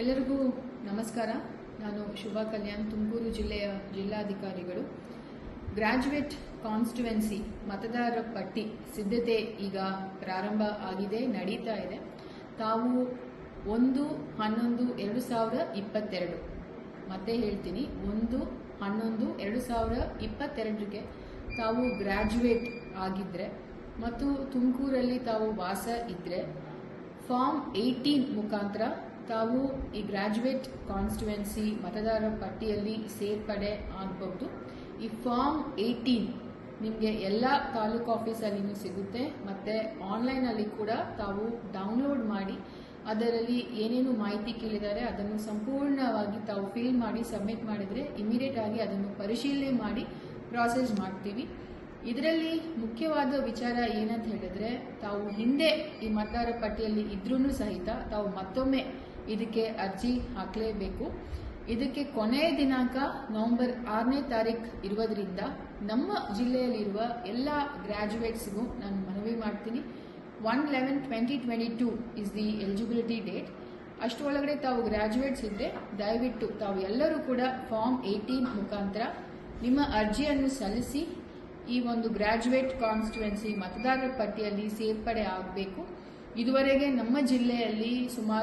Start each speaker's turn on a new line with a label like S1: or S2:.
S1: ಎಲ್ಲರಿಗೂ ನಮಸ್ಕಾರ. ನಾನು ಶುಭಾ ಕಲ್ಯಾಣ್, ತುಮಕೂರು ಜಿಲ್ಲೆಯ ಜಿಲ್ಲಾಧಿಕಾರಿಗಳು. ಗ್ರಾಜ್ಯುಯೇಟ್ ಕಾನ್ಸ್ಟಿಟ್ಯುವೆನ್ಸಿ ಮತದಾರರ ಪಟ್ಟಿ ಸಿದ್ಧತೆ ಈಗ ಪ್ರಾರಂಭ ಆಗಿದೆ, ನಡೀತಾ ಇದೆ. ತಾವು 1/11/2022 ಮತ್ತೆ ಹೇಳ್ತೀನಿ, 1/11/2022ಗೆ ತಾವು ಗ್ರಾಜ್ಯುಯೇಟ್ ಆಗಿದ್ರೆ ಮತ್ತು ತುಮಕೂರಲ್ಲಿ ತಾವು ವಾಸ ಇದ್ರೆ ಫಾರ್ಮ್ 18 ಮುಖಾಂತರ ತಾವು ಈ ಗ್ರಾಜ್ಯುಯೇಟ್ ಕಾನ್ಸ್ಟಿಟ್ಯುವೆನ್ಸಿ ಮತದಾರರ ಪಟ್ಟಿಯಲ್ಲಿ ಸೇರ್ಪಡೆ ಆಗಬಹುದು. ಈ ಫಾರ್ಮ್ 18 ನಿಮಗೆ ಎಲ್ಲ ತಾಲೂಕು ಆಫೀಸಲ್ಲಿನೂ ಸಿಗುತ್ತೆ, ಮತ್ತೆ ಆನ್ಲೈನಲ್ಲಿ ಕೂಡ ತಾವು ಡೌನ್ಲೋಡ್ ಮಾಡಿ ಅದರಲ್ಲಿ ಏನೇನು ಮಾಹಿತಿ ಕೇಳಿದ್ದಾರೆ ಅದನ್ನು ಸಂಪೂರ್ಣವಾಗಿ ತಾವು ಫಿಲ್ ಮಾಡಿ ಸಬ್ಮಿಟ್ ಮಾಡಿದರೆ ಇಮಿಡಿಯೇಟ್ ಆಗಿ ಅದನ್ನು ಪರಿಶೀಲನೆ ಮಾಡಿ ಪ್ರಾಸೆಸ್ ಮಾಡ್ತೀವಿ. ಇದರಲ್ಲಿ ಮುಖ್ಯವಾದ ವಿಚಾರ ಏನಂತ ಹೇಳಿದ್ರೆ, ತಾವು ಹಿಂದೆ ಈ ಮತದಾರ ಪಟ್ಟಿಯಲ್ಲಿ ಇದ್ರೂ ಸಹಿತ ತಾವು ಮತ್ತೊಮ್ಮೆ ಇದಕ್ಕೆ ಅರ್ಜಿ ಹಾಕಲೇಬೇಕು. ಇದಕ್ಕೆ ಕೊನೆಯ ದಿನಾಂಕ ನವೆಂಬರ್ 6ನೇ ತಾರೀಕು ಇರುವುದರಿಂದ ನಮ್ಮ ಜಿಲ್ಲೆಯಲ್ಲಿರುವ ಎಲ್ಲ ಗ್ರಾಜ್ಯುಯೇಟ್ಸ್ಗೂ ನಾನು ಮನವಿ ಮಾಡ್ತೀನಿ, 1/11/2022 ಇಸ್ ದಿ ಎಲಿಜಿಬಿಲಿಟಿ ಡೇಟ್. ಅಷ್ಟರೊಳಗಡೆ ತಾವು ಗ್ರಾಜ್ಯುಯೇಟ್ಸ್ ಇದ್ದರೆ ದಯವಿಟ್ಟು ತಾವು ಎಲ್ಲರೂ ಕೂಡ ಫಾರ್ಮ್ 18 ಮುಖಾಂತರ ನಿಮ್ಮ ಅರ್ಜಿಯನ್ನು ಸಲ್ಲಿಸಿ ಈ ಒಂದು ಗ್ರಾಜ್ಯುಯೇಟ್ ಕಾನ್ಸ್ಟಿಟ್ಯುವೆನ್ಸಿ ಮತದಾರರ ಪಟ್ಟಿಯಲ್ಲಿ ಸೇರ್ಪಡೆ ಆಗಬೇಕು. ಇದುವರೆಗೆ ನಮ್ಮ ಜಿಲ್ಲೆಯಲ್ಲಿ ಸುಮಾರು